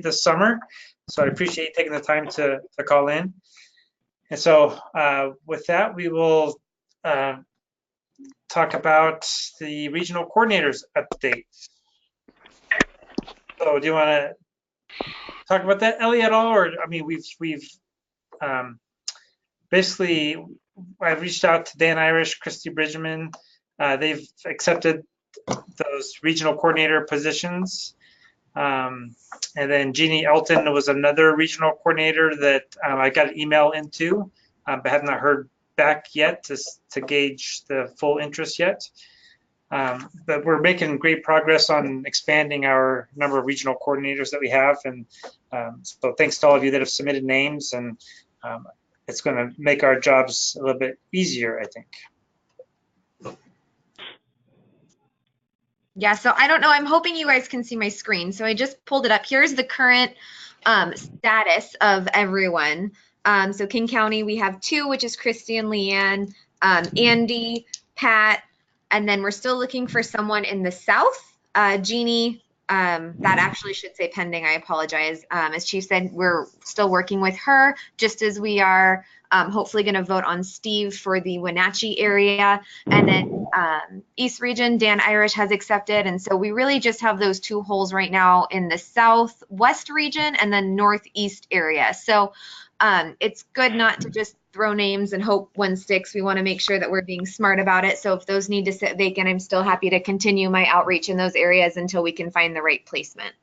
this summer. So I appreciate you taking the time to call in. And so with that, we will talk about the regional coordinators update. So do you want to talk about that, Ellie, at all? Or, I mean, we've basically, I've reached out to Dan Irish, Christy Bridgman. They've accepted those regional coordinator positions. And then Jeannie Elton was another regional coordinator that I got an email into, but have not heard back yet to gauge the full interest yet. But we're making great progress on expanding our number of regional coordinators that we have. And so thanks to all of you that have submitted names, and it's going to make our jobs a little bit easier, I think. Yeah, so I don't know. I'm hoping you guys can see my screen. So I just pulled it up. Here's the current status of everyone. So King County, we have 2, which is Christy and Leanne, Andy, Pat, and then we're still looking for someone in the South. Jeannie, that actually should say pending. I apologize. As Chief said, we're still working with her, just as we are hopefully going to vote on Steve for the Wenatchee area. And then East Region, Dan Irish has accepted. And so we really just have those 2 holes right now in the Southwest region and then Northeast area. So it's good not to just throw names and hope one sticks. We want to make sure that we're being smart about it. So if those need to sit vacant, I'm still happy to continue my outreach in those areas until we can find the right placement.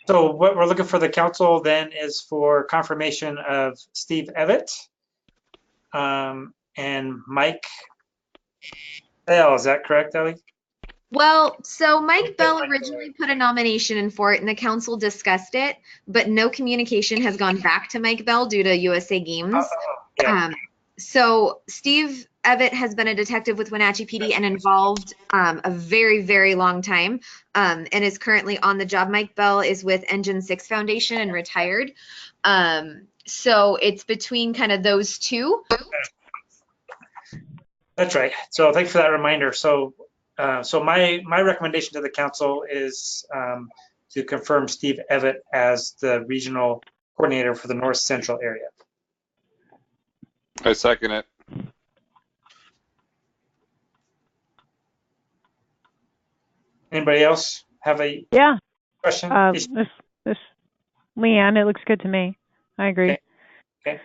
So what we're looking for the council then is for confirmation of Steve Evett and Mike Bell. Is that correct, Ellie? Well, so Mike Bell originally put a nomination in for it, and the council discussed it, but no communication has gone back to Mike Bell due to USA Games. Yeah. So Steve Evett has been a detective with Wenatchee PD and involved a very, very long time, and is currently on the job. Mike Bell is with Engine 6 Foundation and retired. So it's between kind of those 2. That's right. So thanks for that reminder. So my recommendation to the council is to confirm Steve Evett as the regional coordinator for the North Central area. I second it. Anybody else have a question? This Leanne, it looks good to me. I agree. Okay.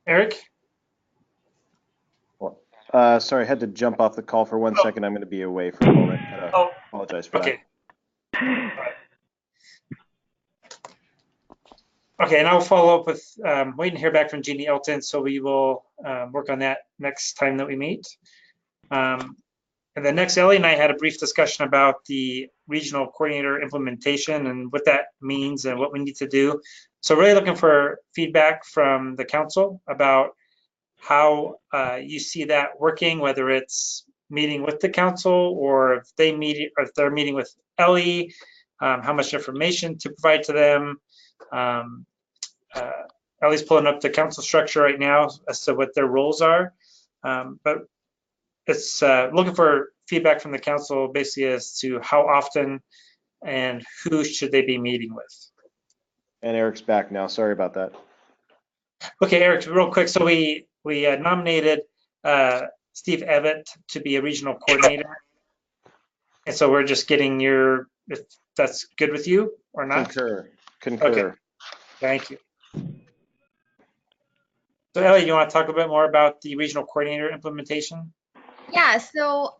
Eric? Sorry, I had to jump off the call for 1 second. I'm going to be away for a moment. Apologize for that. Okay, and I'll follow up with waiting to hear back from Jeannie Elton, so we will work on that next time that we meet. And then next, Ellie and I had a brief discussion about the regional coordinator implementation and what that means and what we need to do. So really looking for feedback from the council about how you see that working, whether it's meeting with the council or if they meet, or if they're meeting with Ellie, how much information to provide to them. Ellie's pulling up the council structure right now as to what their roles are, but it's looking for feedback from the council basically as to how often and who should they be meeting with. And Eric's back now. Sorry about that. Okay, Eric, real quick. So we nominated Steve Evett to be a regional coordinator, and so we're just getting your, if that's good with you or not. Concur. Okay. Thank you. So Ellie, you want to talk a bit more about the regional coordinator implementation? Yeah, so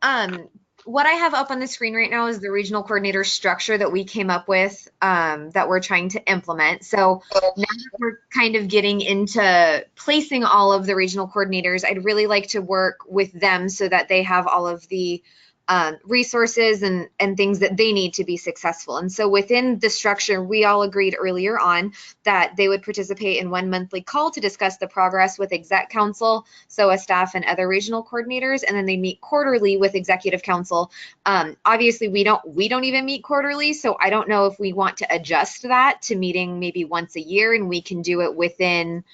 what I have up on the screen right now is the regional coordinator structure that we came up with that we're trying to implement. So now that we're kind of getting into placing all of the regional coordinators, I'd really like to work with them so that they have all of the resources and things that they need to be successful. And so within the structure, we all agreed earlier on that they would participate in 1 monthly call to discuss the progress with exec council, SOA staff and other regional coordinators, and then they meet quarterly with executive council. Obviously we don't even meet quarterly, so I don't know if we want to adjust that to meeting maybe once a year, and we can do it within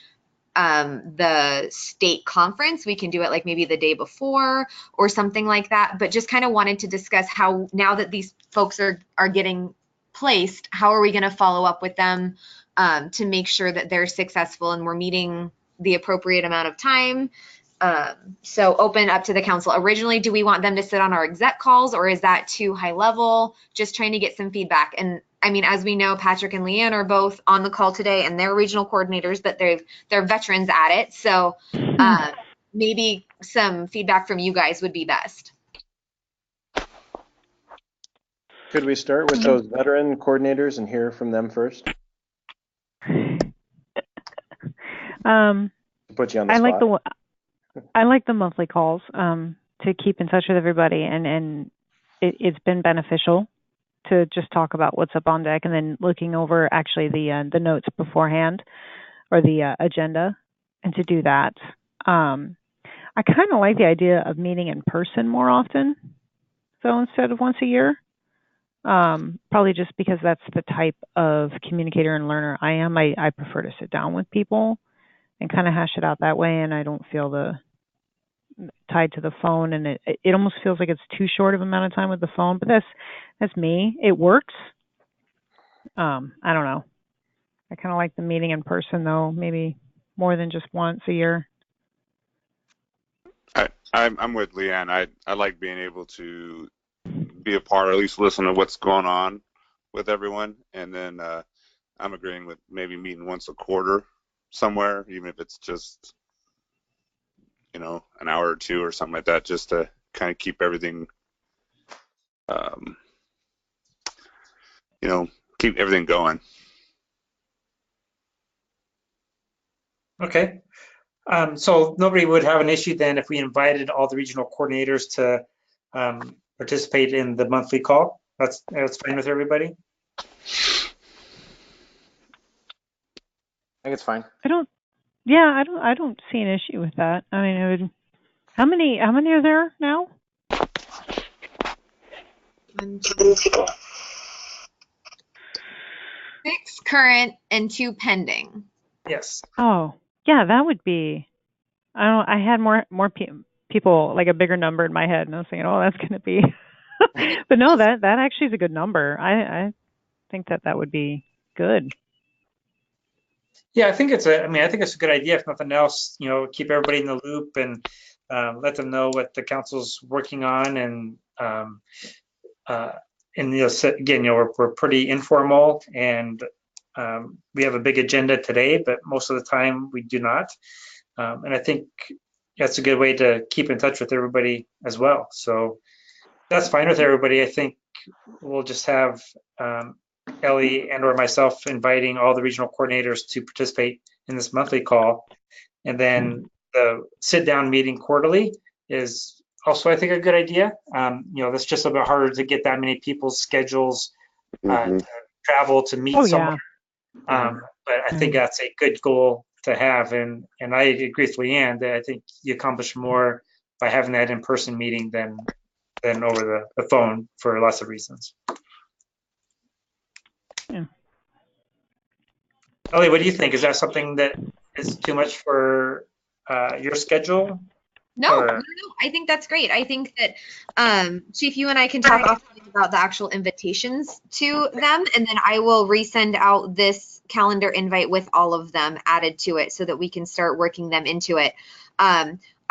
the state conference, we can do it like maybe the day before or something like that. But just kind of wanted to discuss how, now that these folks are getting placed, how are we going to follow up with them to make sure that they're successful and we're meeting the appropriate amount of time. So open up to the council. Originally, do we want them to sit on our exec calls, or is that too high level? Just trying to get some feedback. And I mean, as we know, Patrick and Leanne are both on the call today, and they're regional coordinators, but they're veterans at it. So maybe some feedback from you guys would be best. Could we start with those veteran coordinators and hear from them first? Put you on the spot. I like the monthly calls to keep in touch with everybody, and it's been beneficial to just talk about what's up on deck, and then looking over actually the notes beforehand or the agenda, and to do that. I kind of like the idea of meeting in person more often, so instead of once a year. Probably just because that's the type of communicator and learner I am. I prefer to sit down with people and kind of hash it out that way, and I don't feel tied to the phone, and it almost feels like it's too short of amount of time with the phone, but that's me. It works. I don't know. I kind of like the meeting in person though, maybe more than just once a year. I'm with Leanne. I like being able to be a part, or at least listen to what's going on with everyone, and then I'm agreeing with maybe meeting once a quarter somewhere, even if it's just, you know, an hour or two or something like that, just to kind of keep everything, you know, keep everything going. Okay. So nobody would have an issue then if we invited all the regional coordinators to participate in the monthly call. That's fine with everybody? I think it's fine. I don't see an issue with that. I mean, it would. How many are there now? 6 current and 2 pending. Yes. Oh, yeah, that would be. I had more people, like a bigger number in my head, and I was thinking, oh, that's going to be. But no, that actually is a good number. I think that would be good. Yeah, I think it's a good idea. If nothing else, you know, keep everybody in the loop and let them know what the council's working on. And you know, again, you know, we're pretty informal, and we have a big agenda today, but most of the time we do not. And I think that's a good way to keep in touch with everybody as well. So that's fine with everybody. I think we'll just have Ellie and or myself inviting all the regional coordinators to participate in this monthly call. And then the sit down meeting quarterly is also, I think, a good idea. You know, that's just a bit harder to get that many people's schedules to travel to meet somewhere. But I think that's a good goal to have. And I agree with Leanne that I think you accomplish more by having that in-person meeting than over the phone for lots of reasons. Yeah. Ellie, what do you think? Is that something that is too much for your schedule? No, I think that's great. I think that Chief, you and I can talk offline about the actual invitations to them, and then I will resend out this calendar invite with all of them added to it so that we can start working them into it.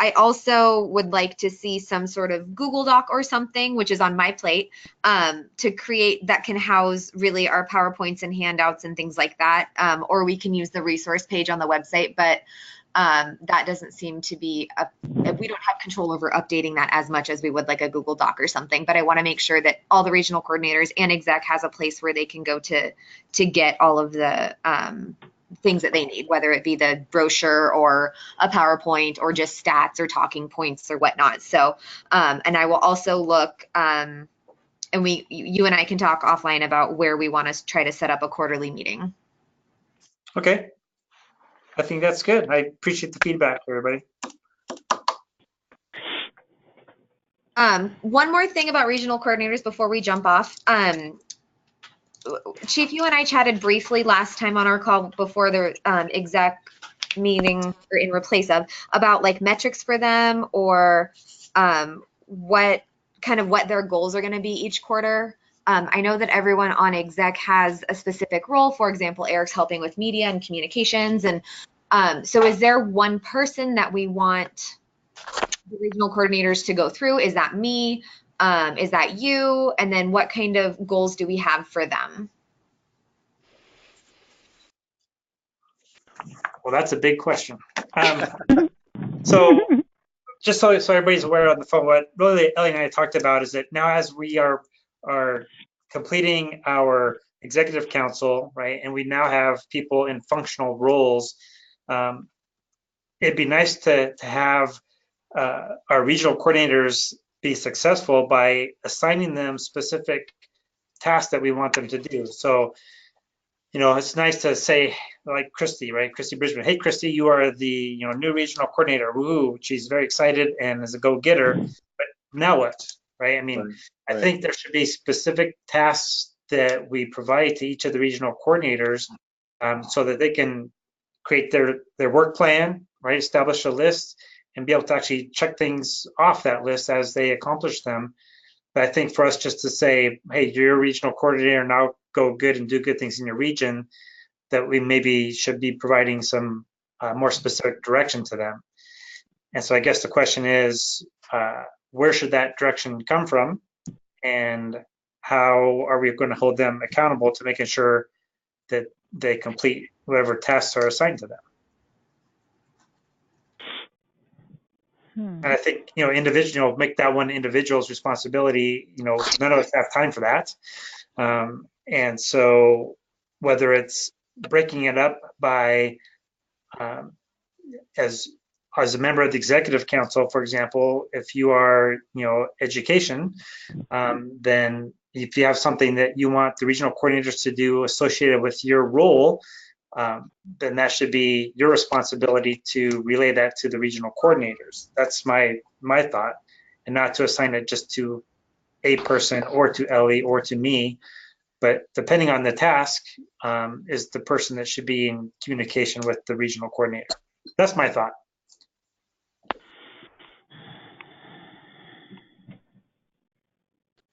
I also would like to see some sort of Google Doc or something, which is on my plate, to create that can house really our PowerPoints and handouts and things like that. Or we can use the resource page on the website, but that doesn't seem to be, we don't have control over updating that as much as we would like a Google Doc or something. But I want to make sure that all the regional coordinators and exec has a place where they can go to get all of the things that they need, whether it be the brochure or a PowerPoint or just stats or talking points or whatnot. So, and I will also look, and you and I can talk offline about where we want to try to set up a quarterly meeting. Okay. I think that's good. I appreciate the feedback, everybody. One more thing about regional coordinators before we jump off. Chief, you and I chatted briefly last time on our call before the exec meaning or in replace of, about like metrics for them or what their goals are going to be each quarter. I know that everyone on exec has a specific role. For example, Eric's helping with media and communications. And so is there one person that we want the regional coordinators to go through? Is that me? Is that you? And then what kind of goals do we have for them? Well, that's a big question. So just so everybody's aware on the phone, what really Ellie and I talked about is that now as we are completing our executive council, right, and we now have people in functional roles, it'd be nice to have our regional coordinators be successful by assigning them specific tasks that we want them to do. So, you know, it's nice to say, like Christy, right? Christy Bridgman. Hey, Christy, you are the new regional coordinator. Woohoo! She's very excited and is a go-getter. But now what, right? I mean, Right. I think there should be specific tasks that we provide to each of the regional coordinators so that they can create their work plan, right? Establish a list and be able to actually check things off that list as they accomplish them. But I think for us just to say, hey, you're a regional coordinator, now go good and do good things in your region, that we maybe should be providing some more specific direction to them. And so I guess the question is, where should that direction come from? And how are we going to hold them accountable to making sure that they complete whatever tasks are assigned to them? And I think, individual, make that one individual's responsibility. None of us have time for that. And so whether it's breaking it up by as a member of the executive council, for example, if you are, education, then if you have something that you want the regional coordinators to do associated with your role, then that should be your responsibility to relay that to the regional coordinators. That's my thought, and not to assign it just to a person or to Ellie or to me, but depending on the task, is the person that should be in communication with the regional coordinator. That's my thought.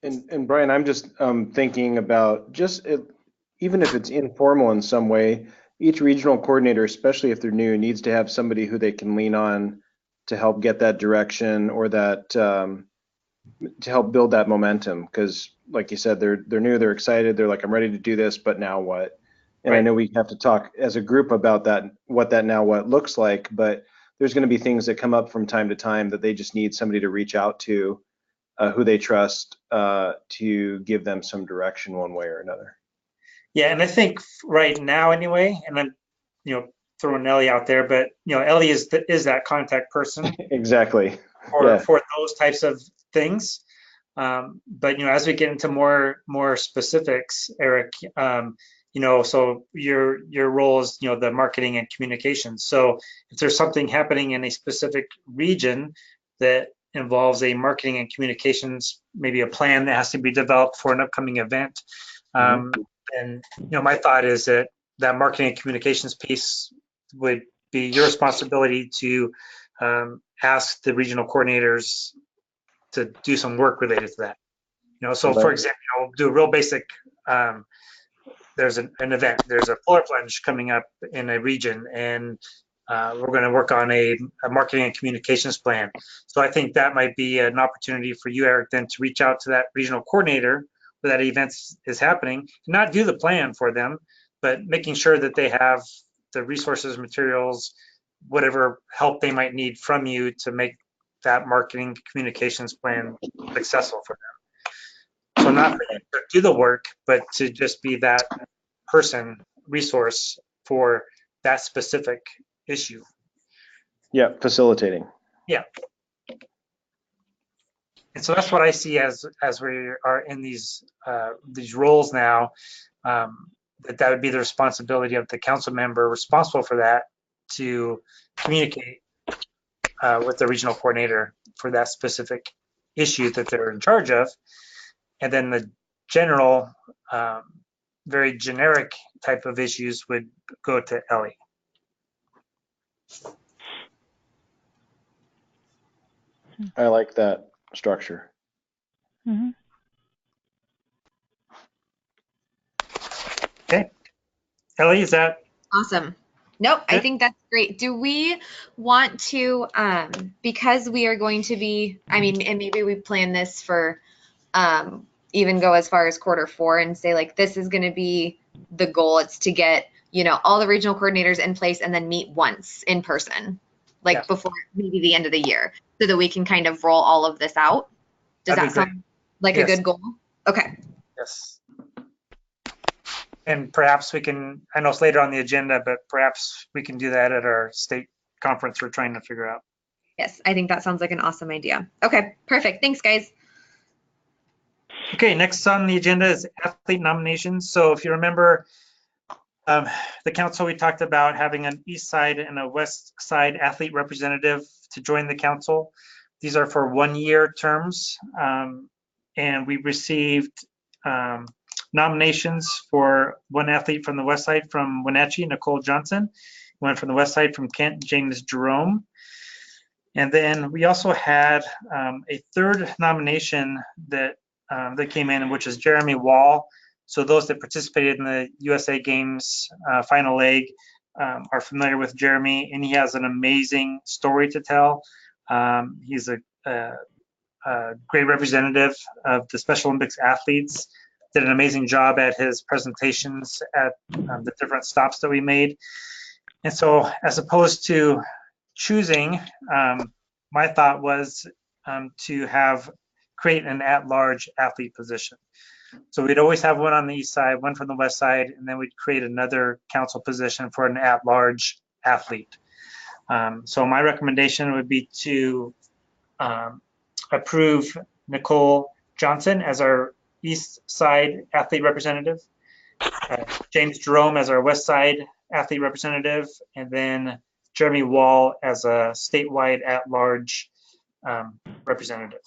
And Brian, I'm just thinking about even if it's informal in some way, each regional coordinator, especially if they're new, needs to have somebody who they can lean on to help get that direction or that to help build that momentum. Because, like you said, they're new, they're excited, they're like, I'm ready to do this, but now what? And right. I know we have to talk as a group about that, what that now what looks like. But there's going to be things that come up from time to time that they just need somebody to reach out to. Who they trust to give them some direction one way or another. Yeah, and I think right now anyway, and I'm, throwing Ellie out there, but Ellie is that contact person. Exactly. For those types of things. But as we get into more specifics, Eric, so your role is the marketing and communications. So if there's something happening in a specific region that involves a marketing and communications, maybe a plan that has to be developed for an upcoming event. And my thought is that marketing and communications piece would be your responsibility to ask the regional coordinators to do some work related to that. So for example, do a real basic, there's an event, there's a polar plunge coming up in a region, and we're going to work on a marketing and communications plan. So I think that might be an opportunity for you, Eric, then to reach out to that regional coordinator where that event is happening, not do the plan for them, but making sure that they have the resources, materials, whatever help they might need from you to make that marketing communications plan successful for them. So not for you to do the work, but to just be that person, resource for that specific issue. Yeah, facilitating. Yeah. And so that's what I see as we are in these roles now, that would be the responsibility of the council member responsible for that to communicate with the regional coordinator for that specific issue that they're in charge of. And then the general, very generic type of issues would go to Ellie. I like that structure. Mm-hmm. Okay. Ellie, is that Awesome. Nope, I good? think that's great. Do we want to, because we are going to be, I mean, and maybe we plan this for, even go as far as Q4 and say like, this is going to be the goal. It's to get, all the regional coordinators in place and then meet once in person, like Yeah. before maybe the end of the year, so that we can kind of roll all of this out. Does That'd that be great. sound like Yes. a good goal? Okay. Yes. And perhaps we can, I know it's later on the agenda, but perhaps we can do that at our state conference we're trying to figure out. Yes, I think that sounds like an awesome idea. Okay, perfect. Thanks, guys. Okay, next on the agenda is athlete nominations. So if you remember, the council, we talked about having an east side and a west side athlete representative to join the council. These are for 1-year terms. And we received nominations for one athlete from the west side from Wenatchee, Nicole Johnson, one from the west side from Kent, James Jerome. And then we also had a third nomination that came in, which is Jeremy Wall. So those that participated in the USA Games final leg are familiar with Jeremy, and he has an amazing story to tell. He's a great representative of the Special Olympics athletes, did an amazing job at his presentations at the different stops that we made. And so as opposed to choosing, my thought was to create an at-large athlete position. So we'd always have one on the east side, one from the west side, and then we'd create another council position for an at-large athlete. So my recommendation would be to approve Nicole Johnson as our east side athlete representative, James Jerome as our west side athlete representative, and then Jeremy Wall as a statewide at-large representative.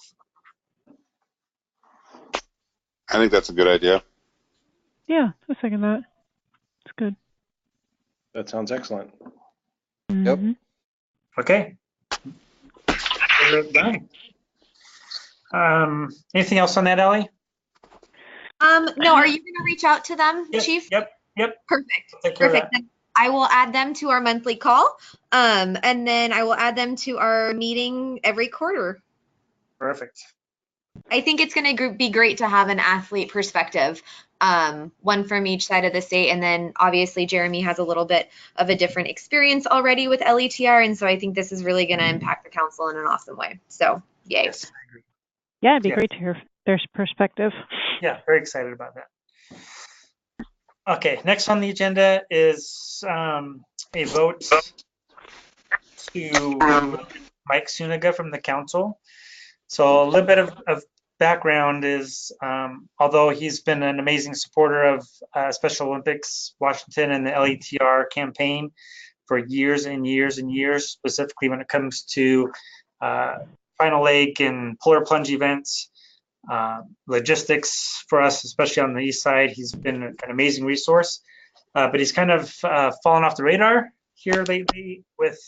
I think that's a good idea. Yeah, I second that. It's good. That sounds excellent. Mhm. Okay. We're done. Anything else on that, Ellie? No, are you going to reach out to them, Chief? Yep. Perfect. Take care of Perfect. that. Then I will add them to our monthly call. And then I will add them to our meeting every quarter. Perfect. I think it's going to be great to have an athlete perspective, one from each side of the state. And then obviously Jeremy has a little bit of a different experience already with LETR. And so I think this is really going to impact the council in an awesome way. So yay. Yes, I agree. Yeah, it'd be Yeah. great to hear their perspective. Yeah, very excited about that. Okay, next on the agenda is a vote to Mike Suniga from the council. So a little bit of background is, although he's been an amazing supporter of Special Olympics Washington and the LETR campaign for years and years and years, specifically when it comes to final leg and polar plunge events, logistics for us, especially on the east side. He's been an amazing resource, but he's kind of fallen off the radar here lately with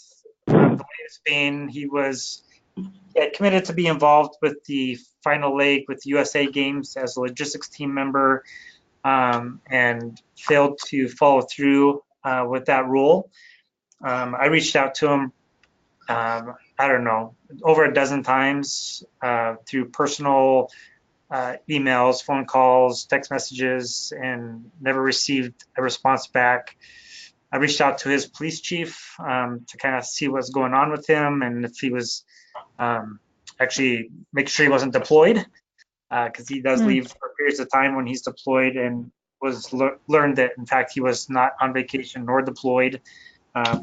the latest being he had committed to be involved with the final leg with USA Games as a logistics team member, and failed to follow through with that role. I reached out to him, I don't know, over a dozen times through personal emails, phone calls, text messages, and never received a response back. I reached out to his police chief to kind of see what's going on with him and if he was actually make sure he wasn't deployed, because he does leave for periods of time when he's deployed, and was learned that in fact he was not on vacation nor deployed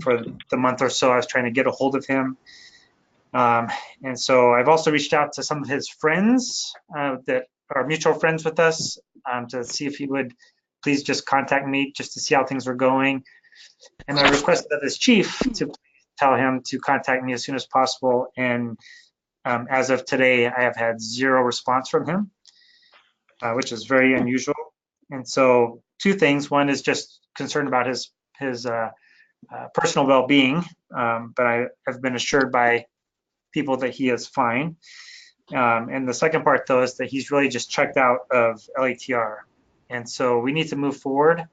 for the month or so I was trying to get a hold of him. And so I've also reached out to some of his friends that are mutual friends with us to see if he would please just contact me just to see how things were going. And I requested of his chief to tell him to contact me as soon as possible. And as of today, I have had zero response from him, which is very unusual. And so two things. One is just concerned about his personal well-being, but I have been assured by people that he is fine. And the second part, though, is that he's really just checked out of LETR. And so we need to move forward.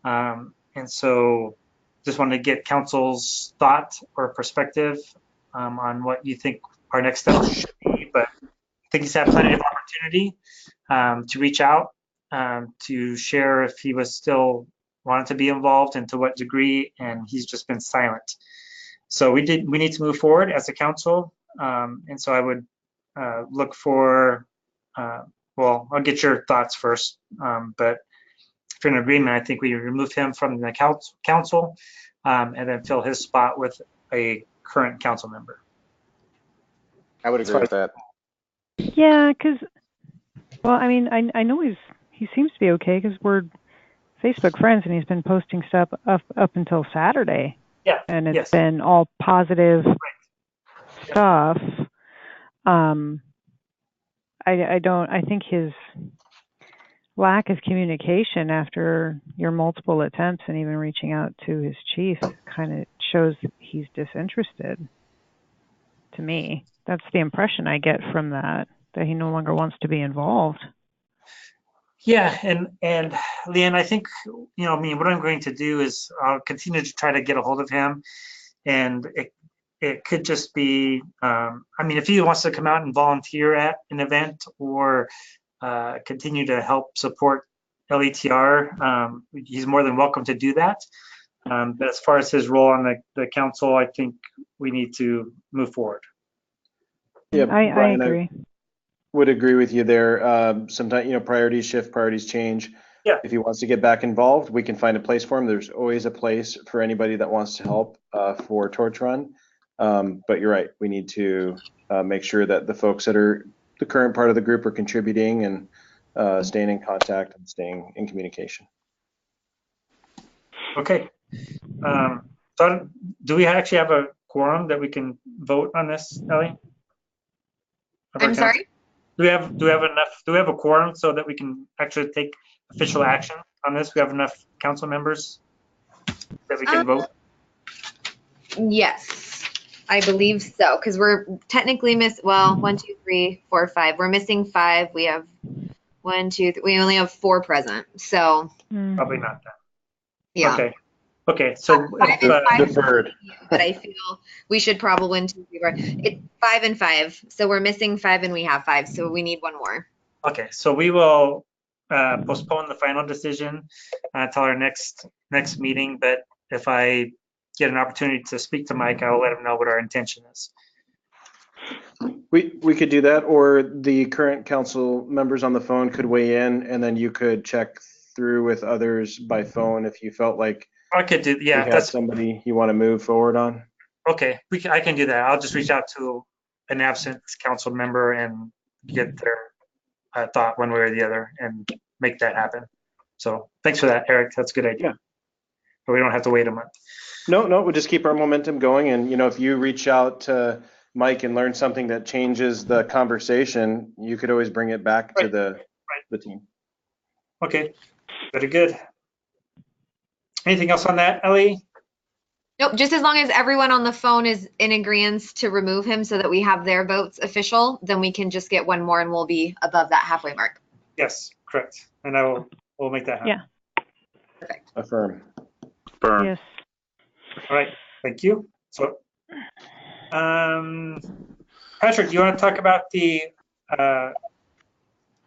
And so just wanted to get council's thought or perspective on what you think our next steps should be. But I think he's had plenty of opportunity to reach out, to share if he was still wanted to be involved and to what degree, and he's just been silent. So we need to move forward as a council. And so I would look for, well, I'll get your thoughts first, but if you're in agreement, I think we remove him from the council and then fill his spot with a current council member. I would agree with that. Yeah, because, well, I mean, I know he seems to be okay because we're Facebook friends and he's been posting stuff up until Saturday. Yeah. And it's been all positive stuff. I think his lack of communication after your multiple attempts and even reaching out to his chief kind of shows he's disinterested to me. That's the impression I get from that he no longer wants to be involved. Yeah, and Leanne, I think, what I'm going to do is I'll continue to try to get a hold of him, and it could just be, if he wants to come out and volunteer at an event or continue to help support LETR, he's more than welcome to do that. But as far as his role on the council, I think we need to move forward. Yeah, I agree. Would agree with you there. Sometimes, priorities shift, priorities change. Yeah. If he wants to get back involved, we can find a place for him. There's always a place for anybody that wants to help for Torch Run. But you're right. We need to make sure that the folks that are the current part of the group are contributing and staying in contact and staying in communication. Okay. So do we actually have a quorum that we can vote on this, Ellie? I'm sorry? Do we have enough? Do we have a quorum so that we can actually take official action on this? We have enough council members that we can vote? Yes, I believe so. Because we're technically 1, 2, 3, 4, 5. We're missing 5. We have 1, 2, 3. We only have 4 present. So probably not that. Yeah. Okay. So 5 and 5 deferred. But I feel we should probably 1, 2, 3, 4. It's 5 and 5. So we're missing 5 and we have 5. So we need 1 more. Okay. So we will postpone the final decision until our next meeting. But if I get an opportunity to speak to Mike, I'll let him know what our intention is. We could do that, or the current council members on the phone could weigh in, and then you could check through with others by phone if you felt like I could do, yeah. that's somebody you want to move forward on. Okay, I can do that. I'll just reach out to an absent council member and get their thought one way or the other and make that happen. So thanks for that, Eric. That's a good idea. But we don't have to wait a month. No, we'll just keep our momentum going. And, if you reach out to Mike and learn something that changes the conversation, you could always bring it back to the team. Okay, very good. Anything else on that, Ellie? Nope, just as long as everyone on the phone is in agreement to remove him so that we have their votes official, then we can just get 1 more and we'll be above that halfway mark. Yes, correct. And we'll make that happen. Yeah. Perfect. Affirm. Yes. All right, thank you. So, Patrick, do you want to talk about the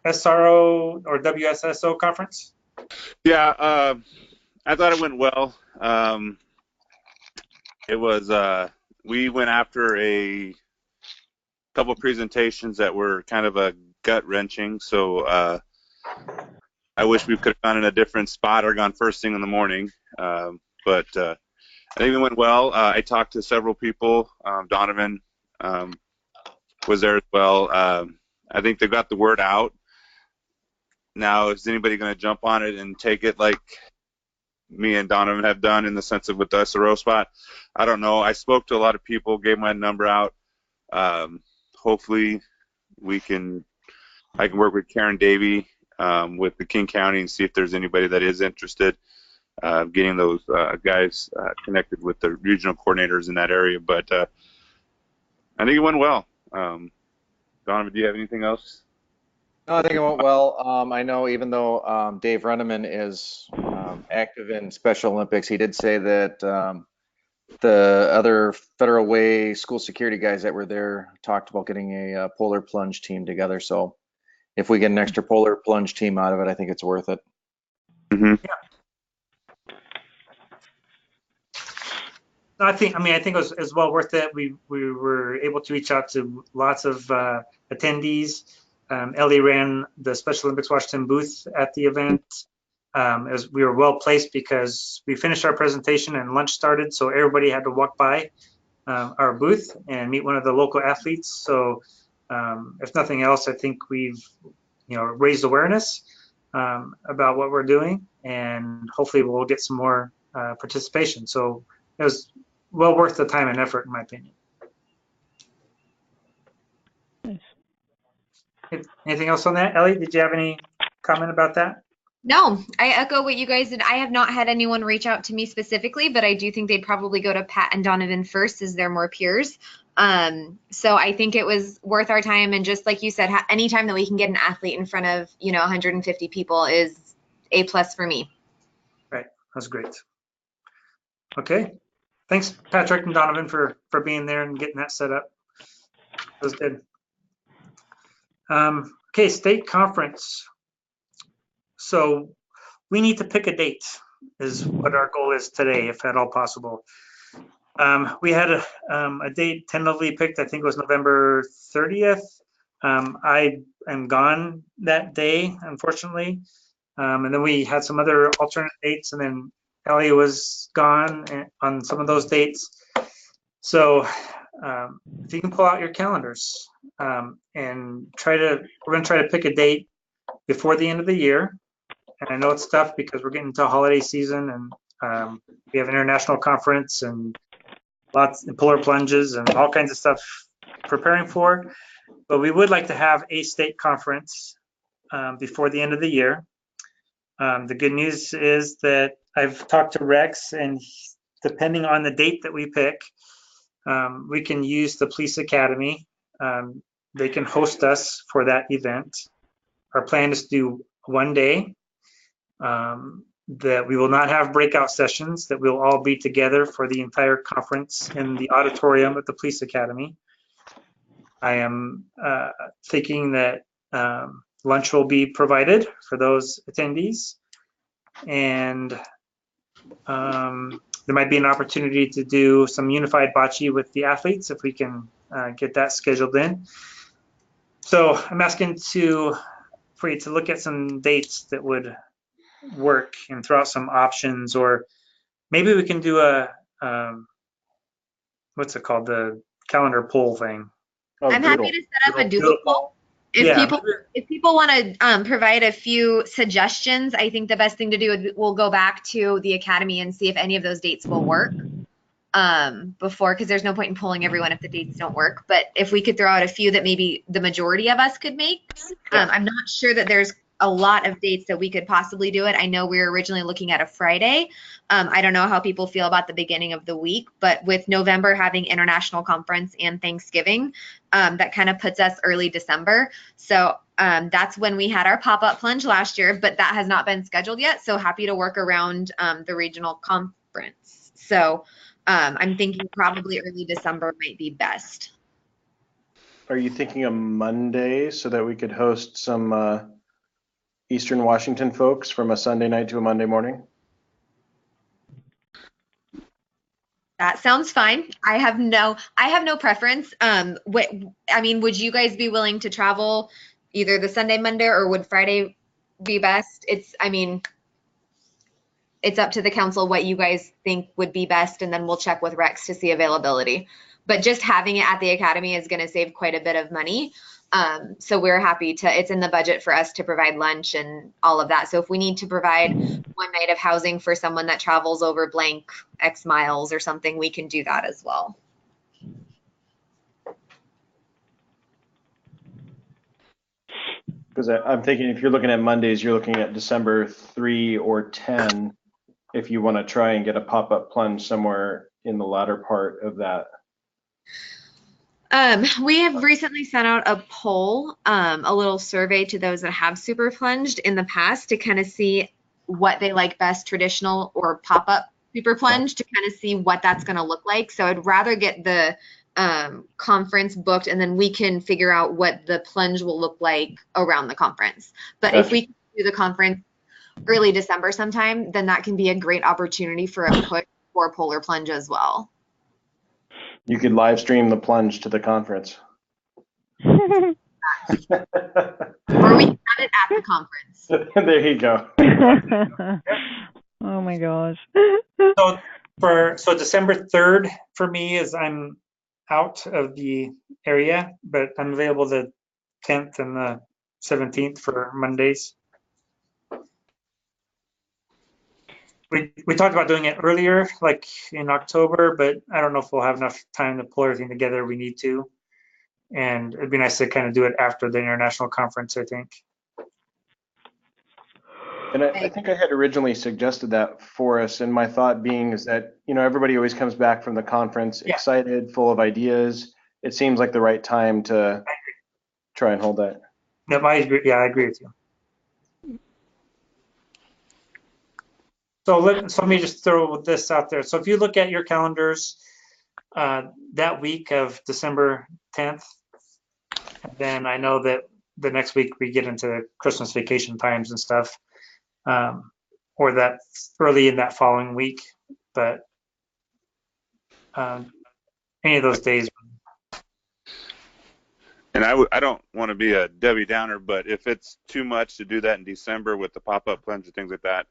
SRO or WSSO conference? Yeah, I thought it went well. It was, we went after a couple presentations that were kind of a gut wrenching. So I wish we could have gone in a different spot or gone first thing in the morning. But I think it went well. I talked to several people. Donovan was there as well. I think they got the word out. Now, is anybody going to jump on it and take it like me and Donovan have done in the sense of with the SRO spot? I don't know. I spoke to a lot of people, gave my number out. Hopefully, I can work with Karen Davey with the King County and see if there's anybody that is interested. getting those guys connected with the regional coordinators in that area. But I think it went well. Donovan, do you have anything else? No, I think it went well. I know even though Dave Runneman is active in Special Olympics, he did say that the other Federal Way school security guys that were there talked about getting a polar plunge team together. So if we get an extra polar plunge team out of it, I think it's worth it. Mm-hmm. I think it was well worth it. We were able to reach out to lots of attendees. Ellie ran the Special Olympics Washington booth at the event. As we were well placed because we finished our presentation and lunch started, so everybody had to walk by our booth and meet one of the local athletes. So if nothing else, I think we've raised awareness about what we're doing, and hopefully we'll get some more participation. So it was well worth the time and effort, in my opinion. Nice. Anything else on that? Ellie, did you have any comment about that? No, I echo what you guys did. I have not had anyone reach out to me specifically, but I do think they'd probably go to Pat and Donovan first as they're more peers. So I think it was worth our time. And just like you said, anytime that we can get an athlete in front of, 150 people is A+ for me. Right, that's great. Okay, thanks Patrick and Donovan for being there and getting that set up. That was good. Okay, state conference. So we need to pick a date is what our goal is today, if at all possible. We had a date tentatively picked, I think it was November 30th. I am gone that day, unfortunately. And then we had some other alternate dates, and then Ellie was gone on some of those dates. So if you can pull out your calendars and we're going to try to pick a date before the end of the year. And I know it's tough because we're getting into holiday season, and we have an international conference and lots of polar plunges and all kinds of stuff preparing for. But we would like to have a state conference before the end of the year. The good news is that I've talked to Rex, and depending on the date that we pick, we can use the police academy. They can host us for that event. Our plan is to do one day, that we will not have breakout sessions, that we'll all be together for the entire conference in the auditorium at the police academy. I am thinking that lunch will be provided for those attendees, and there might be an opportunity to do some unified bocce with the athletes if we can get that scheduled in. So I'm asking for you to look at some dates that would work and throw out some options, or maybe we can do a what's it called, the calendar poll thing. Oh, I'm happy to set up a doodle poll. If people want to provide a few suggestions, I think the best thing to do is we'll go back to the academy and see if any of those dates will work before, because there's no point in polling everyone if the dates don't work. But if we could throw out a few that maybe the majority of us could make, I'm not sure that there's a lot of dates that we could possibly do it. I know we were originally looking at a Friday. I don't know how people feel about the beginning of the week, but with November having international conference and Thanksgiving, that kind of puts us early December. So that's when we had our pop-up plunge last year, but that has not been scheduled yet. So happy to work around the regional conference. So I'm thinking probably early December might be best. Are you thinking a Monday so that we could host some Eastern Washington folks from a Sunday night to a Monday morning? That sounds fine. I have no preference. Would you guys be willing to travel either the Sunday, Monday, or would Friday be best? It's up to the council what you guys think would be best, and then we'll check with Rex to see availability. But just having it at the academy is going to save quite a bit of money. So we're happy it's in the budget for us to provide lunch and all of that. So if we need to provide one night of housing for someone that travels over blank X miles or something, we can do that as well. Because I'm thinking if you're looking at Mondays, you're looking at December 3 or 10. if you want to try and get a pop-up plunge somewhere in the latter part of that. We have recently sent out a poll, a little survey to those that have super plunged in the past to kind of see what they like best, traditional or pop-up super plunge, to kind of see what that's going to look like. So I'd rather get the conference booked, and then we can figure out what the plunge will look like around the conference. But if we can do the conference early December sometime, then that can be a great opportunity for a push for polar plunge as well. You could live stream the plunge to the conference. Or we can have it at the conference. There you go. Oh my gosh. So December 3rd for me is I'm out of the area, but I'm available the 10th and the 17th for Mondays. We talked about doing it earlier, like in October, but I don't know if we'll have enough time to pull everything together we need to. And it'd be nice to kind of do it after the international conference, I think. And I think I had originally suggested that for us, and my thought being is that, you know, everybody always comes back from the conference excited, full of ideas. It seems like the right time to try and hold that. No, I agree. Yeah, I agree with you. So let me just throw this out there. So if you look at your calendars, that week of December 10th, then I know that the next week we get into Christmas vacation times and stuff, or that early in that following week. But any of those days. And I don't want to be a Debbie Downer, but if it's too much to do that in December with the pop-up plunge and things like that,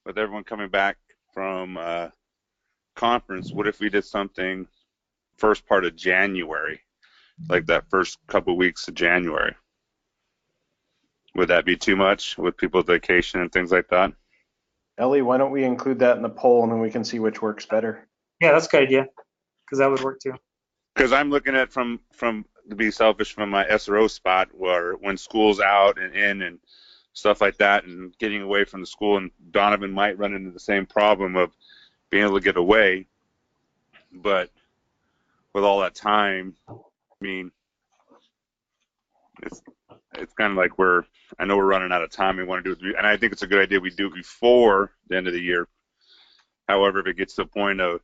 with everyone coming back from conference, what if we did something first part of January, like that first couple weeks of January? Would that be too much with people's vacation and things like that? Ellie, why don't we include that in the poll, and then we can see which works better? Yeah, that's a good idea, because that would work too. Because I'm looking at from to be selfish from my SRO spot, where when school's out and in and stuff like that, and getting away from the school, and Donovan might run into the same problem of being able to get away, but with all that time, I mean, it's kind of like I know we're running out of time. We want to do it, and I think it's a good idea we do it before the end of the year. However, if it gets to the point of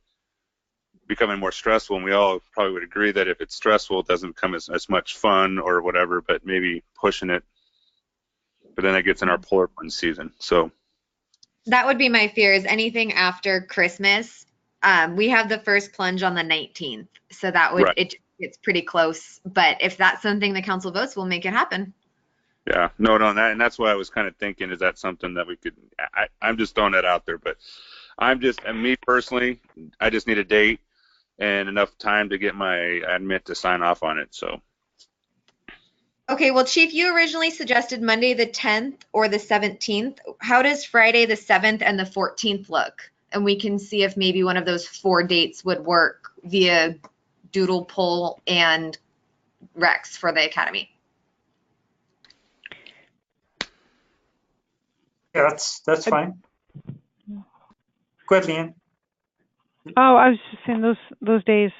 becoming more stressful, and we all probably would agree that if it's stressful, it doesn't become as much fun or whatever, but maybe pushing it, but then it gets in our polar plunge season. So that would be my fear, is anything after Christmas. We have the first plunge on the 19th, so that would, it's pretty close. But if that's something the council votes, we'll make it happen. Yeah, no, and that's why I was kind of thinking, is that something that we could, I'm just throwing that out there, but and me personally, I just need a date and enough time to get my admit to sign off on it. So. Okay, well, Chief, you originally suggested Monday the 10th or the 17th. How does Friday the 7th and the 14th look? And we can see if maybe one of those 4 dates would work via Doodle Poll and Rex for the Academy. Yeah, that's fine. Go ahead, Leanne. Oh, I was just saying those days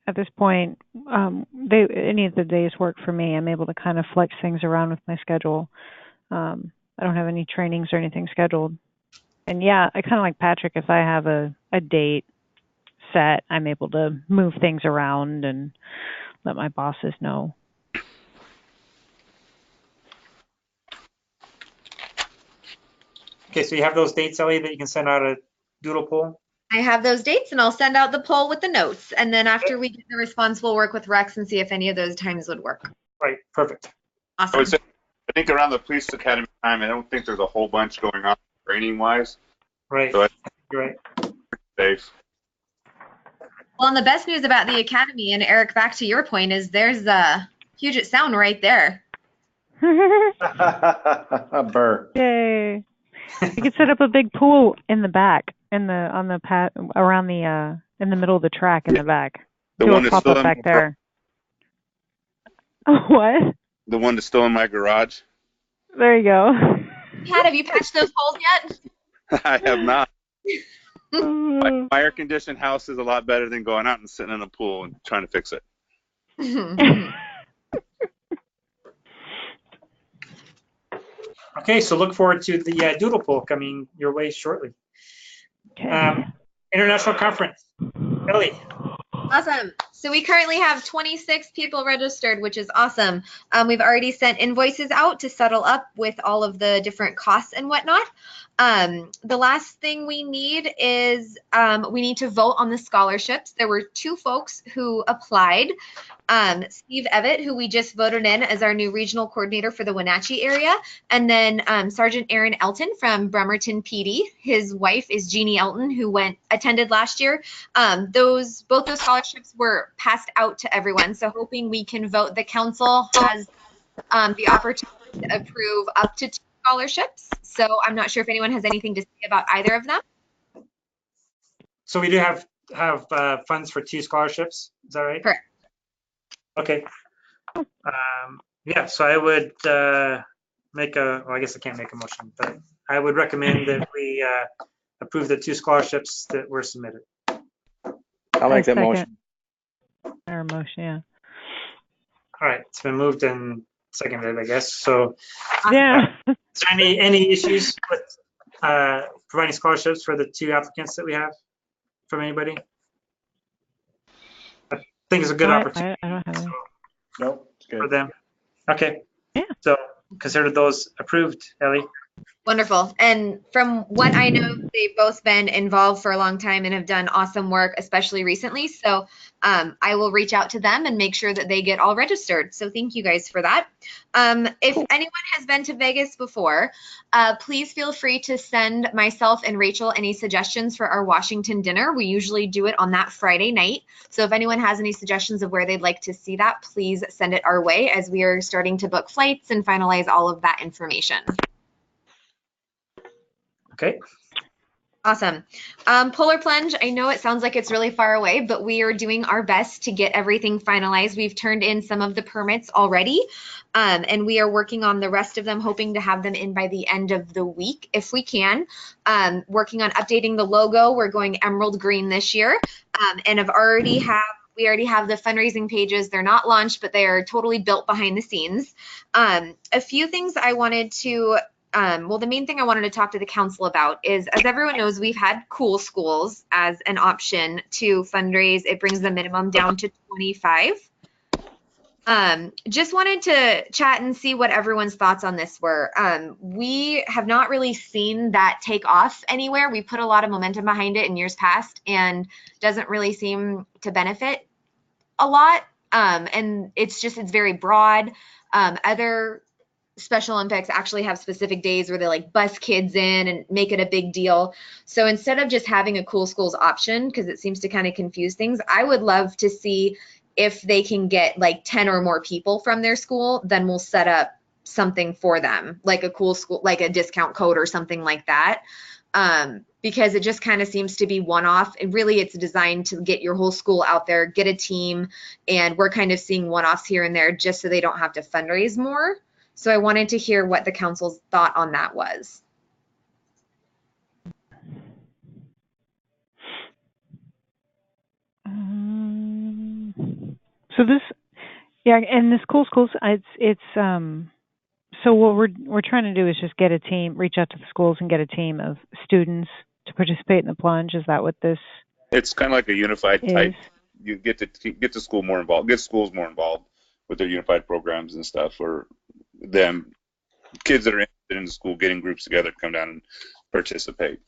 at this point, any of the days work for me. I'm able to kind of flex things around with my schedule. I don't have any trainings or anything scheduled. And yeah, I kind of like Patrick, if I have a date set, I'm able to move things around and let my bosses know. Okay, so you have those dates, Ellie, that you can send out a doodle poll? I have those dates, and I'll send out the poll with the notes. And then after we get the response, we'll work with Rex and see if any of those times would work. Right, perfect. Awesome. I think around the police academy time, I don't think there's a whole bunch going on training-wise. Right, So you're right. Safe. Well, and the best news about the Academy, and Eric, back to your point, is there's a Puget Sound right there. Burr. Yay. You could set up a big pool in the back, in the middle of the track in the back. The Do one a that's still pop-up in back there. What? The one that's still in my garage. There you go. Pat, have you patched those holes yet? I have not. My air-conditioned house is a lot better than going out and sitting in a pool and trying to fix it. Okay, so look forward to the doodle poll coming your way shortly. Okay. International conference. Ellie. Awesome. So we currently have 26 people registered, which is awesome. We've already sent invoices out to settle up with all of the different costs and whatnot. The last thing we need is we need to vote on the scholarships. There were 2 folks who applied. Steve Evett, who we just voted in as our new regional coordinator for the Wenatchee area, and then Sergeant Aaron Elton from Bremerton PD. His wife is Jeannie Elton, who attended last year. Both those scholarships were passed out to everyone, so hoping we can vote. The council has the opportunity to approve up to 2 scholarships. So I'm not sure if anyone has anything to say about either of them. So we do have funds for 2 scholarships. Is that right? Correct. Okay. Yeah, so I would well, I guess I can't make a motion, but I would recommend that we approve the 2 scholarships that were submitted. I'll make that motion. Our motion, yeah. All right, it's been moved and seconded, I guess. So Yeah. is there any issues with providing scholarships for the 2 applicants that we have from anybody? I think it's a good opportunity. I don't have any. Nope, it's good. For them. Okay. Yeah. So consider those approved, Ellie. Wonderful. And from what I know, they've both been involved for a long time and have done awesome work, especially recently. So I will reach out to them and make sure that they get all registered. So thank you guys for that. If anyone has been to Vegas before, please feel free to send myself and Rachel any suggestions for our Washington dinner. We usually do it on that Friday night. So if anyone has any suggestions of where they'd like to see that, please send it our way as we are starting to book flights and finalize all of that information. Okay. Awesome. Polar plunge, I know it sounds like it's really far away, but we are doing our best to get everything finalized. We've turned in some of the permits already, and we are working on the rest of them, hoping to have them in by the end of the week if we can. Working on updating the logo. We're going emerald green this year, and we already have the fundraising pages. They're not launched, but they are totally built behind the scenes. A few things I wanted to the main thing I wanted to talk to the council about is, as everyone knows, we've had Cool Schools as an option to fundraise. It brings the minimum down to 25. Just wanted to chat and see what everyone's thoughts on this were. We have not really seen that take off anywhere. We put a lot of momentum behind it in years past and doesn't really seem to benefit a lot. And it's very broad. Other Special Olympics actually have specific days where they like bus kids in and make it a big deal. So instead of just having a Cool Schools option, because it seems to kind of confuse things, I would love to see if they can get like 10 or more people from their school, then we'll set up something for them, like a Cool School, like a discount code or something like that. Because it just kind of seems to be one-off. And really, it's designed to get your whole school out there, get a team, and we're kind of seeing one-offs here and there just so they don't have to fundraise more. So I wanted to hear what the council's thought on that was. So this, yeah, and this Cool Schools, it's so what we're trying to do is just get a team, reach out to the schools and get a team of students to participate in the plunge. Is that what this? It's kind of like a unified is? type. You get the school more involved, get schools more involved with their unified programs and stuff, or them kids that are interested in the school getting groups together to come down and participate.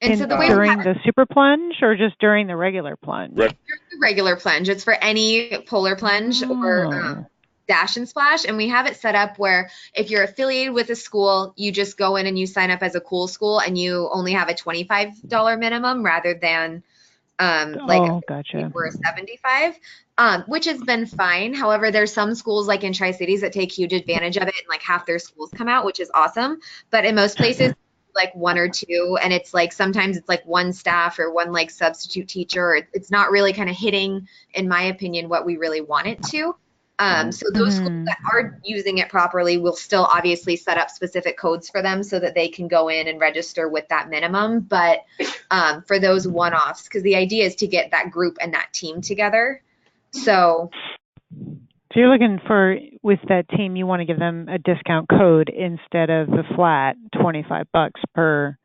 And so the way during the super plunge or just during the regular plunge? During the regular plunge. It's for any polar plunge or dash and splash. And we have it set up where if you're affiliated with a school, you just go in and you sign up as a Cool School and you only have a $25 minimum rather than gotcha. Or a 75, which has been fine. However, there's some schools like in Tri-Cities that take huge advantage of it and like half their schools come out, which is awesome. But in most places, like 1 or 2, and it's like sometimes it's like 1 staff or 1 like substitute teacher. It's not really kind of hitting, in my opinion, what we really want it to. So those schools that are using it properly will still obviously set up specific codes for them so that they can go in and register with that minimum. But for those one-offs, because the idea is to get that group and that team together. So you're looking for, with that team, you want to give them a discount code instead of the flat $25 per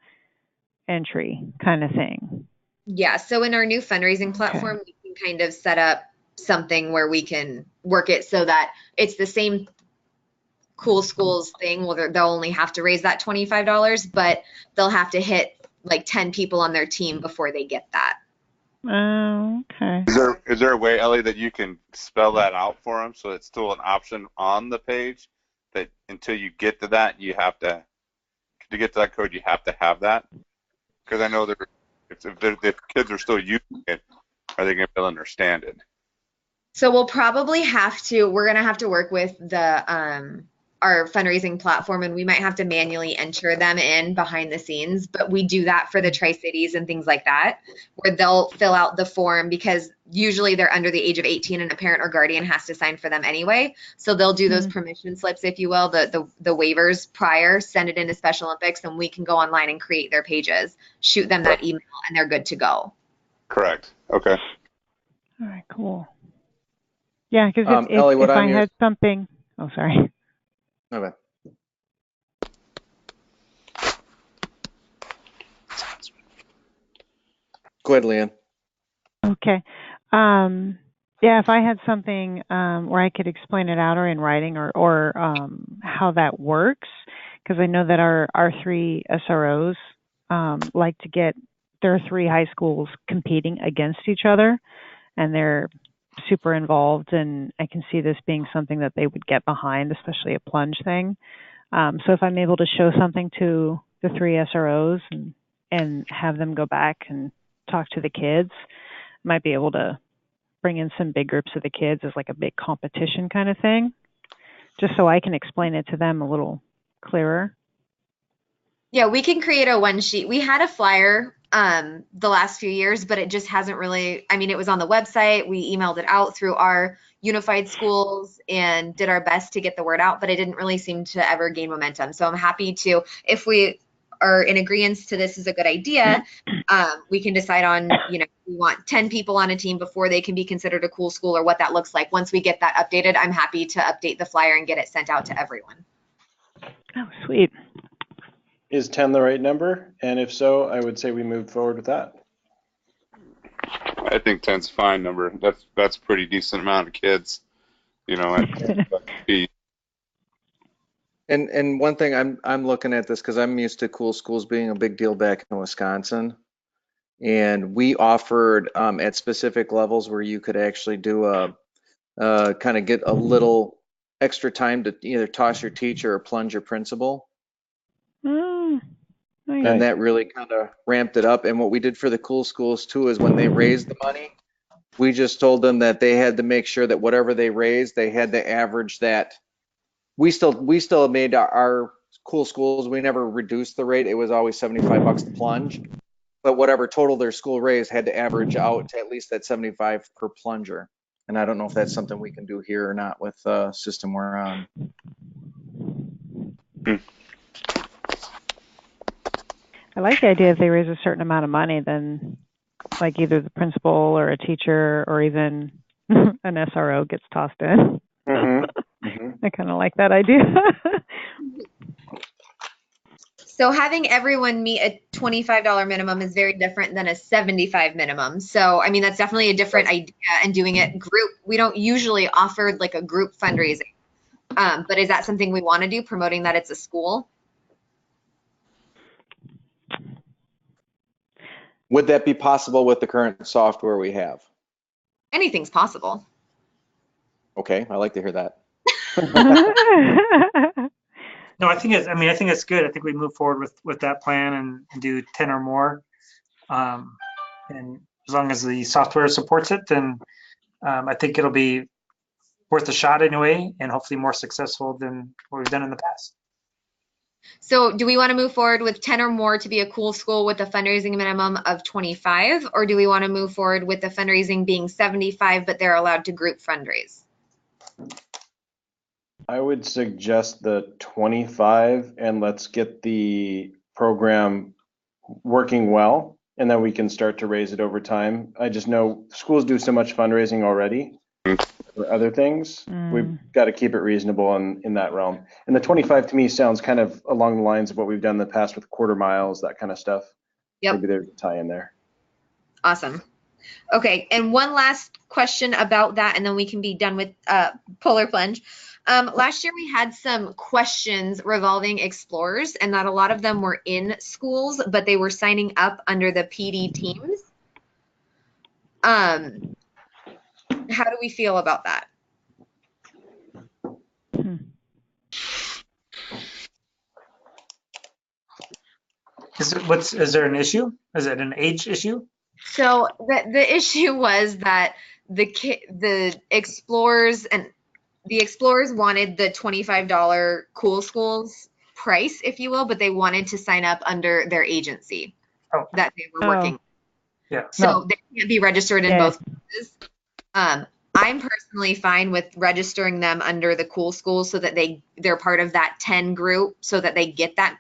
entry kind of thing. yeah, so in our new fundraising platform, we can kind of set up something where we can work it so that it's the same cool schools thing. Well, they'll only have to raise that $25, but they'll have to hit like 10 people on their team before they get that. Oh, okay. Is there a way, Ellie, that you can spell that out for them so it's still an option on the page, that until you get to that, you have to get to that code, you have to have that? Because I know if kids are still using it, are they going to be able to understand it? So we're going to have to work with the our fundraising platform, and we might have to manually enter them in behind the scenes, but we do that for the Tri-Cities and things like that, where they'll fill out the form, because usually they're under the age of 18 and a parent or guardian has to sign for them anyway. So they'll do those permission slips, if you will, the waivers prior, send it into Special Olympics, and we can go online and create their pages, shoot them that email, and they're good to go. Correct. Okay. All right, cool. Yeah, because Ellie, if I had something, oh, sorry. Okay. Go ahead, Leanne. Okay. Yeah, if I had something where I could explain it out or in writing or how that works, because I know that our three SROs like to get their three high schools competing against each other, and they're super involved, and I can see this being something that they would get behind, especially a plunge thing. So if I'm able to show something to the three SROs and have them go back and talk to the kids, might be able to bring in some big groups of the kids as like a big competition kind of thing, just so I can explain it to them a little clearer. Yeah, we can create a one sheet. We had a flyer the last few years, but it just hasn't really, I mean, it was on the website. We emailed it out through our unified schools and did our best to get the word out, but it didn't really seem to ever gain momentum. So I'm happy to, if we are in agreement to this is a good idea, we can decide on, we want 10 people on a team before they can be considered a cool school, or what that looks like. Once we get that updated, I'm happy to update the flyer and get it sent out to everyone. Oh, sweet. Is 10 the right number? And if so, I would say we move forward with that. I think 10's a fine number. That's a pretty decent amount of kids, And one thing I'm looking at this because I'm used to cool schools being a big deal back in Wisconsin, and we offered at specific levels where you could actually do a kind of get a little extra time to either toss your teacher or plunge your principal. Nice. And that really kind of ramped it up. And what we did for the cool schools too is when they raised the money, we just told them that they had to make sure that whatever they raised, they had to average that. We still made our cool schools. We never reduced the rate. It was always $75 to plunge, but whatever total their school raised had to average out to at least that 75 per plunger. And I don't know if that's something we can do here or not with the system we're on. I like the idea if they raise a certain amount of money, then like either the principal or a teacher or even an SRO gets tossed in. I kind of like that idea. So having everyone meet a $25 minimum is very different than a $75 minimum. So, I mean, that's definitely a different idea, and doing it group. We don't usually offer like a group fundraising, but is that something we want to do, promoting that it's a school? Would that be possible with the current software we have? Anything's possible. Okay, I like to hear that. No, I think it's good. I think we move forward with that plan and do 10 or more. And as long as the software supports it, then I think it'll be worth a shot anyway, and hopefully more successful than what we've done in the past. So do we want to move forward with 10 or more to be a cool school with a fundraising minimum of 25, or do we want to move forward with the fundraising being 75, but they're allowed to group fundraise? I would suggest the 25, and let's get the program working well, and then we can start to raise it over time. I just know schools do so much fundraising already for other things. We've got to keep it reasonable in that realm. And the 25 to me sounds kind of along the lines of what we've done in the past with quarter miles, that kind of stuff. Yep. Maybe there's a tie in there. Awesome. Okay, and one last question about that, and then we can be done with Polar Plunge. Last year we had some questions revolving explorers, and that a lot of them were in schools, but they were signing up under the PD teams. How do we feel about that? Is there an issue? Is it an age issue? So the issue was that the explorers wanted the $25 Cool Schools price, if you will, but they wanted to sign up under their agency that they were working. Yeah. So they can't be registered in both places. I'm personally fine with registering them under the Cool Schools so that they're part of that 10 group so that they get that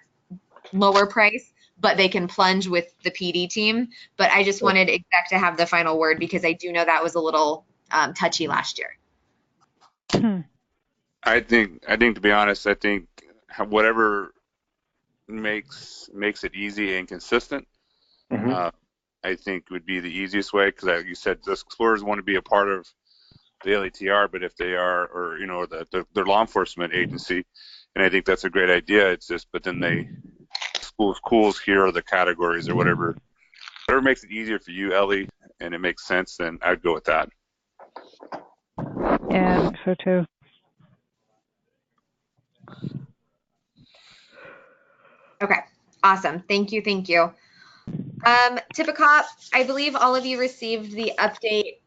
lower price, but they can plunge with the PD team. But I just wanted Exec to have the final word because I do know that was a little touchy last year. I think to be honest, I think whatever makes it easy and consistent, I think would be the easiest way, because like you said, the explorers want to be a part of the LETR, but if they are, or their law enforcement agency, and I think that's a great idea. It's just, but then schools here are the categories or whatever makes it easier for you, Ellie, and it makes sense, then I'd go with that. Yeah, I think so too. Okay, awesome. Thank you. Tippecop, I believe all of you received the update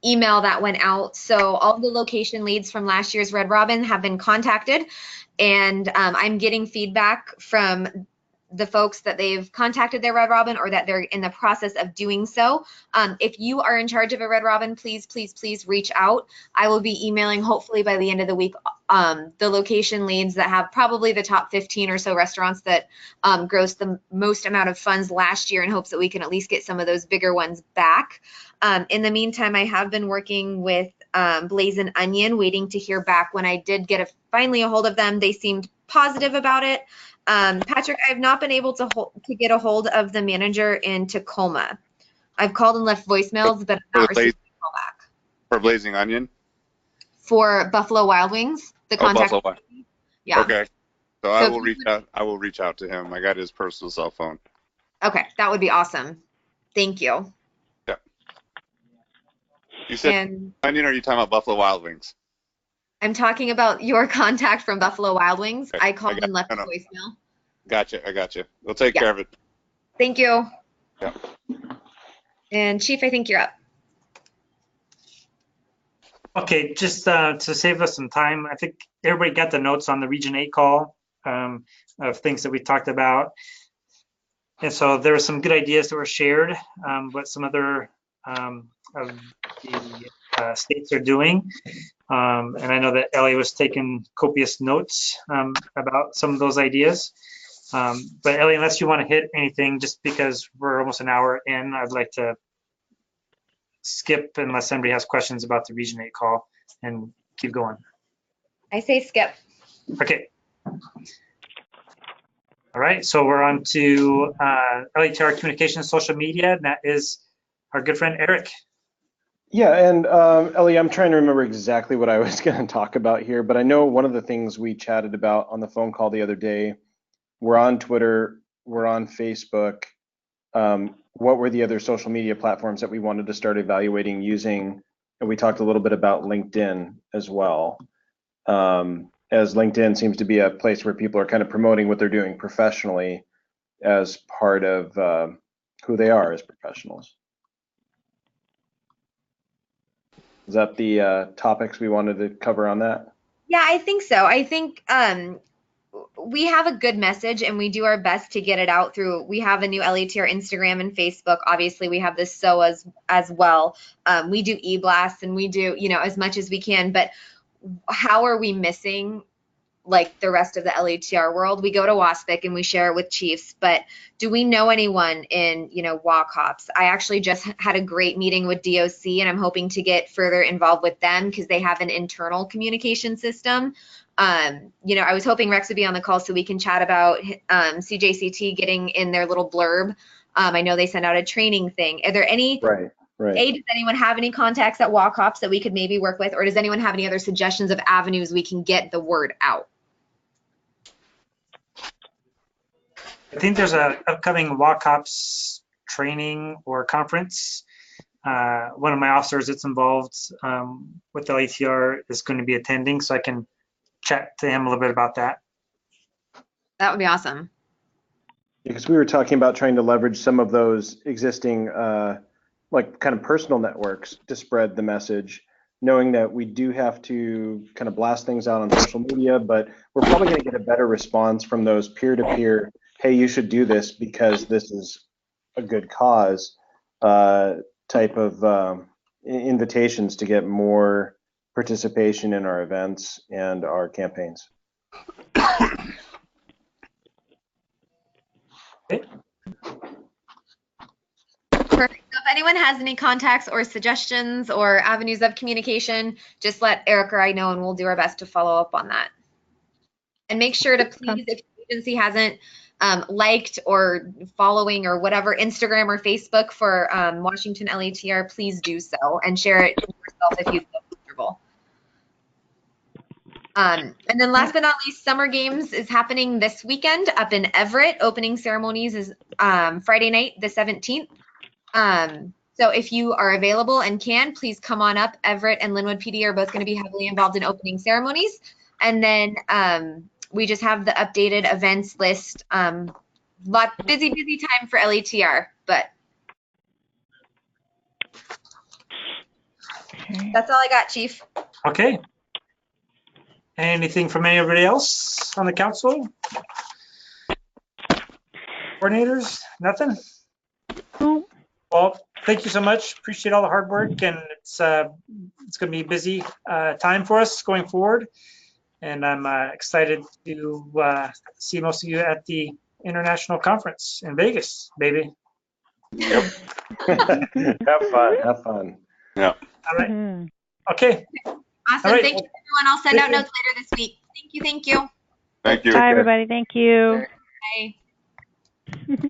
email that went out. So all the location leads from last year's Red Robin have been contacted, and I'm getting feedback from the folks that they've contacted their Red Robin or that they're in the process of doing so. If you are in charge of a Red Robin, please reach out. I will be emailing hopefully by the end of the week the location leads that have probably the top 15 or so restaurants that grossed the most amount of funds last year in hopes that we can at least get some of those bigger ones back. In the meantime, I have been working with Blazin' Onion, waiting to hear back. When I did get finally a hold of them, they seemed positive about it. Patrick, I have not been able to get a hold of the manager in Tacoma. I've called and left voicemails, but I'm not receiving a call back. For Blazing Onion? For Buffalo Wild Wings, the contact. Buffalo. Yeah. Okay. So I will reach out. I will reach out to him. I got his personal cell phone. Okay, that would be awesome. Thank you. Yeah. You said Onion, or are you talking about Buffalo Wild Wings? I'm talking about your contact from Buffalo Wild Wings. Okay. I called and left a voicemail. Gotcha. I got you. We'll take care of it. Thank you. Yeah. And Chief, I think you're up. Okay, just to save us some time, I think everybody got the notes on the Region 8 call of things that we talked about. And so there were some good ideas that were shared, what some other of the states are doing. And I know that Ellie was taking copious notes about some of those ideas. But Ellie, unless you want to hit anything, just because we're almost an hour in, I'd like to skip unless somebody has questions about the Region 8 call and keep going. I say skip. Okay. All right, so we're on to LETR Communications Social Media, and that is our good friend Eric. Yeah, and Ellie, I'm trying to remember exactly what I was going to talk about here, but I know one of the things we chatted about on the phone call the other day, we're on Twitter, we're on Facebook. What were the other social media platforms that we wanted to start evaluating using? And we talked a little bit about LinkedIn as well, as LinkedIn seems to be a place where people are kind of promoting what they're doing professionally as part of who they are as professionals. Is that the topics we wanted to cover on that? Yeah, I think so. I think we have a good message and we do our best to get it out through, we have a new LETR Instagram and Facebook. Obviously we have the SOAs as well. We do e-blasts and we do, as much as we can, but how are we missing like the rest of the LETR world? We go to WASPIC and we share it with chiefs, but do we know anyone in, WACOPS? I actually just had a great meeting with DOC and I'm hoping to get further involved with them because they have an internal communication system. I was hoping Rex would be on the call so we can chat about CJCT getting in their little blurb. I know they send out a training thing. Are there any, Right. does anyone have any contacts at WACOPS that we could maybe work with, or does anyone have any other suggestions of avenues we can get the word out? I think there's a upcoming WACOPS training or conference. One of my officers that's involved with LETR is going to be attending, so I can chat to him a little bit about that. That would be awesome. Because we were talking about trying to leverage some of those existing like kind of personal networks to spread the message, knowing that we do have to kind of blast things out on social media, but we're probably going to get a better response from those peer-to-peer, hey, you should do this because this is a good cause type of invitations to get more participation in our events and our campaigns. Okay. Perfect. So if anyone has any contacts or suggestions or avenues of communication, just let Eric or I know and we'll do our best to follow up on that. And make sure to please, if the agency hasn't liked or following or whatever, Instagram or Facebook for Washington LETR, please do so and share it yourself if you feel comfortable. And then last but not least, Summer Games is happening this weekend up in Everett. Opening ceremonies is Friday night, the 17th. So if you are available and can, please come on up. Everett and Linwood PD are both going to be heavily involved in opening ceremonies. And then we just have the updated events list. Busy time for LETR, but that's all I got, Chief. Okay. Anything from anybody else on the council? Coordinators? Nothing? No. Well, thank you so much. Appreciate all the hard work, and it's going to be a busy time for us going forward. And I'm excited to see most of you at the international conference in Vegas, baby. Yep. Have fun. Have fun. Yeah. All right. Mm-hmm. Okay. Awesome. All right. Thank you, everyone. I'll send Thank out you. notes later this week. Thank you. Thank you. Thank you. Bye, everybody. Thank you. Bye.